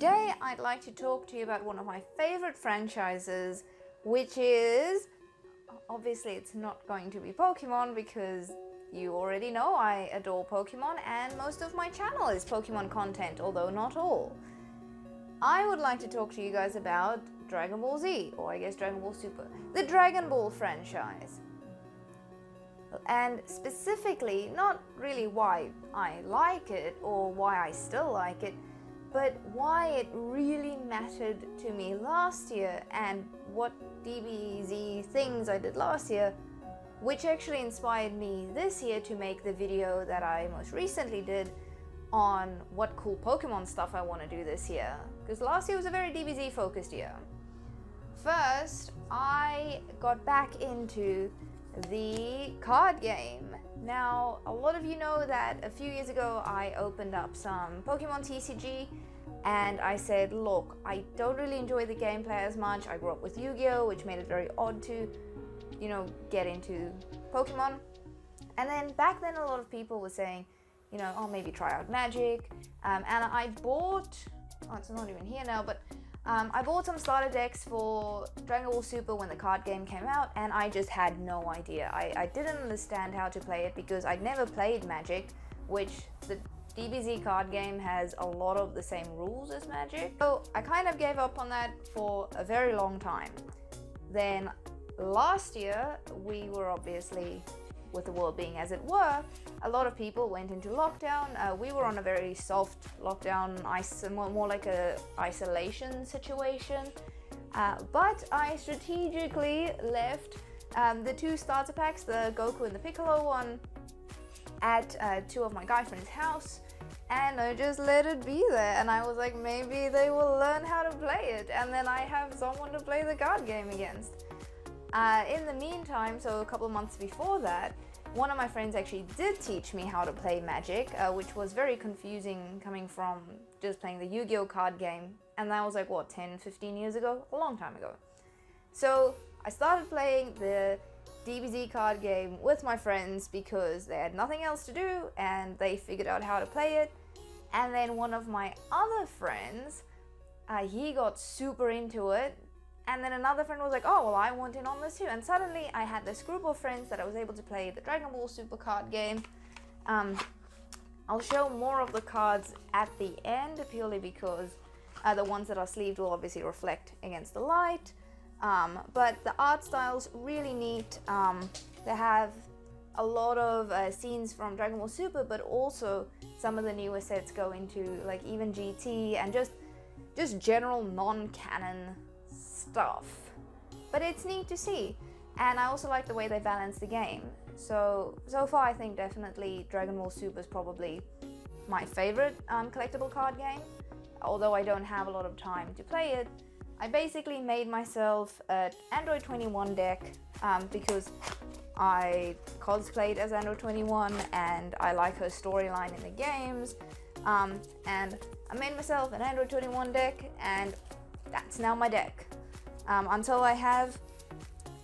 Today I'd like to talk to you about one of my favorite franchises, which is, obviously it's not going to be Pokemon because you already know I adore Pokemon and most of my channel is Pokemon content, although not all. I would like to talk to you guys about Dragon Ball Z, or I guess Dragon Ball Super, the Dragon Ball franchise. And specifically, not really why I like it or why I still like it, but why it really mattered to me last year and what DBZ things I did last year, which actually inspired me this year to make the video that I most recently did on what cool Pokemon stuff I want to do this year, because last year was a very DBZ focused year. First, I got back into the card game. Now, a lot of you know that a few years ago I opened up some Pokemon TCG and I said, look, I don't really enjoy the gameplay as much. I grew up with Yu-Gi-Oh, which made it very odd to, get into Pokemon. And then back then a lot of people were saying, oh, maybe try out Magic. And I bought, it's not even here now, but I bought some starter decks for Dragon Ball Super when the card game came out, and I just had no idea. I didn't understand how to play it because I'd never played Magic, which the DBZ card game has a lot of the same rules as Magic. So I kind of gave up on that for a very long time. Then last year, we were obviously, with the world being as it were, a lot of people went into lockdown. We were on a very soft lockdown, more like a isolation situation. But I strategically left the two starter packs, the Goku and the Piccolo one, at two of my guy friends' house, and I just let it be there. And I was like, maybe they will learn how to play it, and then I have someone to play the card game against. In the meantime, so a couple of months before that, one of my friends actually did teach me how to play Magic, which was very confusing coming from just playing the Yu-Gi-Oh card game. And that was like, what, 10, 15 years ago? A long time ago. So I started playing the DBZ card game with my friends because they had nothing else to do and they figured out how to play it. And then one of my other friends, he got super into it. And then another friend was like, oh, well, I want in on this too. And suddenly I had this group of friends that I was able to play the Dragon Ball Super card game. I'll show more of the cards at the end, purely because the ones that are sleeved will obviously reflect against the light. But the art style's really neat. They have a lot of scenes from Dragon Ball Super, but also some of the newer sets go into like even GT and just general non-canon stuff, but it's neat to see. And I also like the way they balance the game. So far I think definitely Dragon Ball Super is probably my favorite collectible card game. Although I don't have a lot of time to play it, I basically made myself an Android 21 deck because I cosplayed as Android 21 and I like her storyline in the games, and I made myself an Android 21 deck, and that's now my deck. Until I have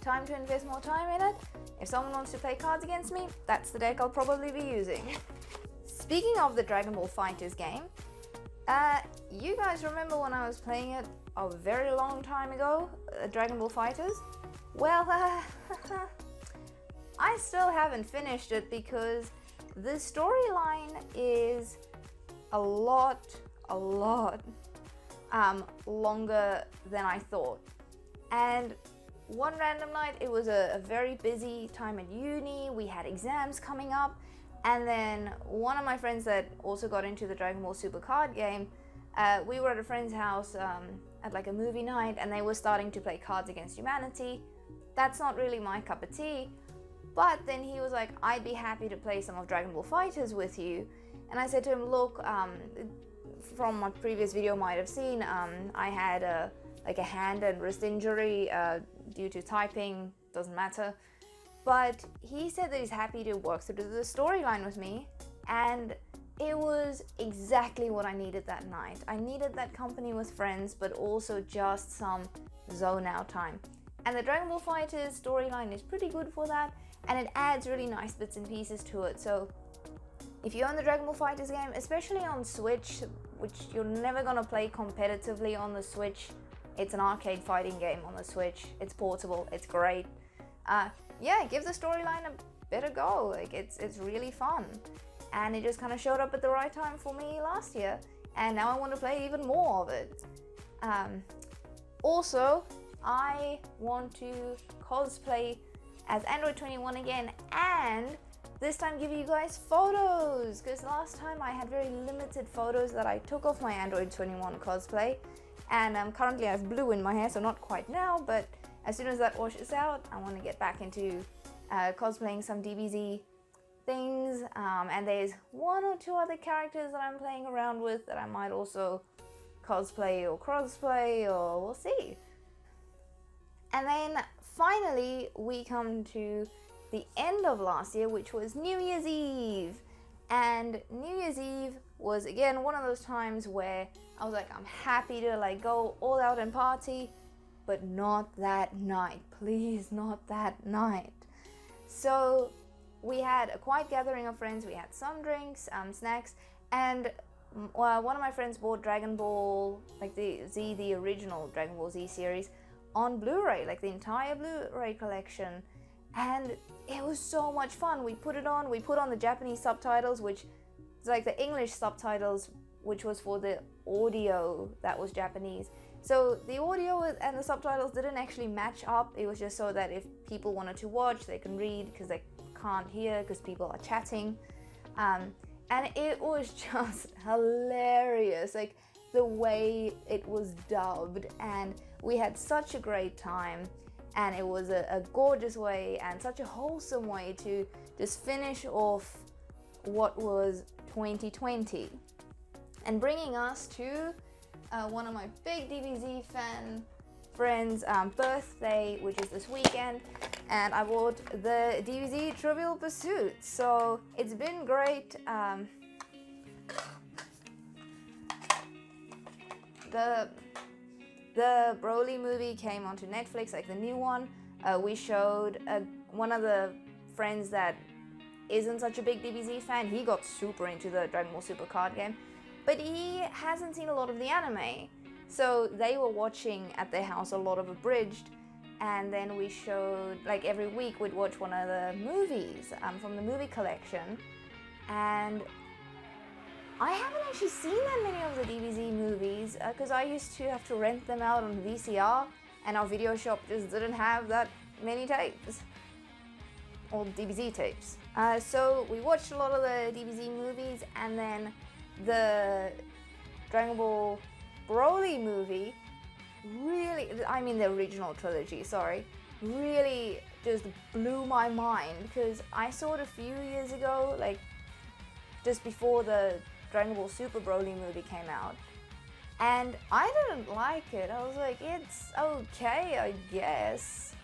time to invest more time in it, if someone wants to play cards against me, that's the deck I'll probably be using. Speaking of the Dragon Ball FighterZ game, you guys remember when I was playing it a very long time ago, Dragon Ball FighterZ? Well, I still haven't finished it because the storyline is a lot longer than I thought. And one random night, it was a very busy time at uni, we had exams coming up, and then one of my friends that also got into the Dragon Ball Super card game, we were at a friend's house at like a movie night, and they were starting to play Cards Against Humanity. That's not really my cup of tea, but then he was like, I'd be happy to play some of Dragon Ball FighterZ with you. And I said to him, look, from my previous video might have seen, I had a hand and wrist injury due to typing, doesn't matter. But he said that he's happy to work through the storyline with me, and it was exactly what I needed that night. I needed that company with friends, but also just some zone out time. And the Dragon Ball FighterZ storyline is pretty good for that, and it adds really nice bits and pieces to it. So if you own the Dragon Ball FighterZ game, especially on Switch, which you're never gonna play competitively on the Switch. It's an arcade fighting game on the Switch. It's portable. It's great. Yeah, give the storyline a bit of go. Like it's really fun, and it just kind of showed up at the right time for me last year, and now I want to play even more of it. Also, I want to cosplay as Android 21 again, and this time give you guys photos, because last time I had very limited photos that I took of my Android 21 cosplay, and currently I have blue in my hair, so not quite now, but as soon as that washes out, I want to get back into cosplaying some DBZ things, and there's 1 or 2 other characters that I'm playing around with that I might also cosplay or crossplay, or we'll see. And then finally we come to the end of last year, which was New Year's Eve. And New Year's Eve was again one of those times where I was like, I'm happy to like go all out and party, but not that night, please, not that night. So we had a quiet gathering of friends, we had some drinks, snacks, and one of my friends bought Dragon Ball, like the original Dragon Ball Z series on Blu-ray, like the entire Blu-ray collection, and it was so much fun. We put it on, we put on the Japanese subtitles, which is like the English subtitles, which was for the audio that was Japanese. So the audio and the subtitles didn't actually match up. It was just so that if people wanted to watch, they can read, because they can't hear because people are chatting. And it was just hilarious, like the way it was dubbed, and we had such a great time, and it was a gorgeous way and such a wholesome way to just finish off what was 2020, and bringing us to one of my big DBZ fan friends' birthday, which is this weekend, and I bought the DBZ Trivial Pursuit. So it's been great. The Broly movie came onto Netflix, like the new one. We showed one of the friends that isn't such a big DBZ fan. He got super into the Dragon Ball Super card game, but he hasn't seen a lot of the anime. So they were watching at their house a lot of Abridged, and then we showed, like every week we'd watch one of the movies from the movie collection, and I haven't actually seen that many of the DBZ movies because I used to have to rent them out on VCR, and our video shop just didn't have that many tapes, or DBZ tapes. So we watched a lot of the DBZ movies, and then the Dragon Ball Broly movie really, I mean the original trilogy, sorry, really just blew my mind, because I saw it a few years ago, like just before the Dragon Ball Super Broly movie came out, and I didn't like it. I was like, it's okay, I guess.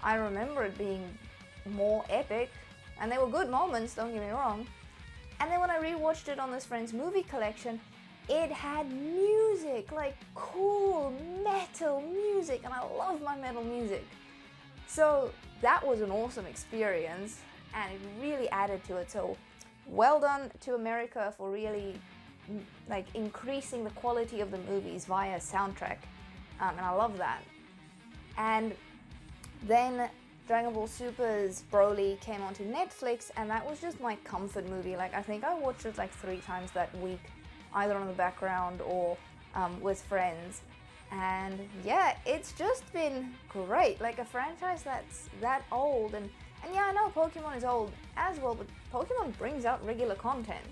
I remember it being more epic, and there were good moments, don't get me wrong. And then when I rewatched it on this friend's movie collection, it had music, like cool metal music, and I love my metal music. So that was an awesome experience, and it really added to it. So well done to America for really like increasing the quality of the movies via soundtrack, and I love that. And then Dragon Ball Super's Broly came onto Netflix, and that was just my comfort movie. Like I think I watched it like 3 times that week, either on the background or with friends. And yeah, it's just been great. Like a franchise that's that old, and yeah, I know Pokemon is old as well, but Pokemon brings out regular content.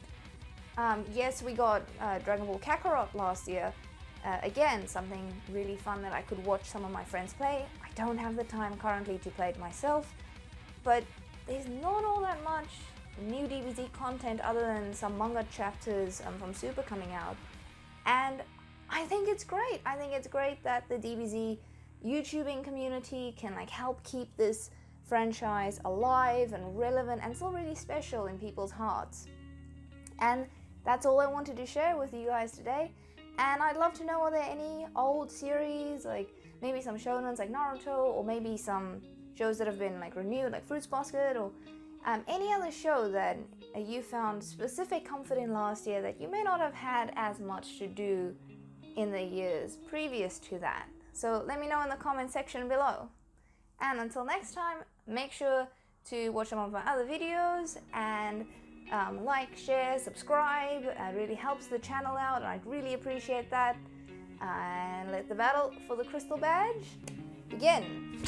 Yes, we got Dragon Ball Kakarot last year. Again, something really fun that I could watch some of my friends play. I don't have the time currently to play it myself, but there's not all that much new DBZ content other than some manga chapters from Super coming out. And I think it's great. I think it's great that the DBZ YouTubing community can like help keep this franchise alive and relevant and still really special in people's hearts. And that's all I wanted to share with you guys today. And I'd love to know, are there any old series, like maybe some shonens like Naruto, or maybe some shows that have been like renewed like Fruits Basket, or Any other show that you found specific comfort in last year that you may not have had as much to do in the years previous to that? So let me know in the comment section below. And until next time, make sure to watch some of my other videos and like, share, subscribe. It really helps the channel out, and I'd really appreciate that. And let the battle for the crystal badge begin.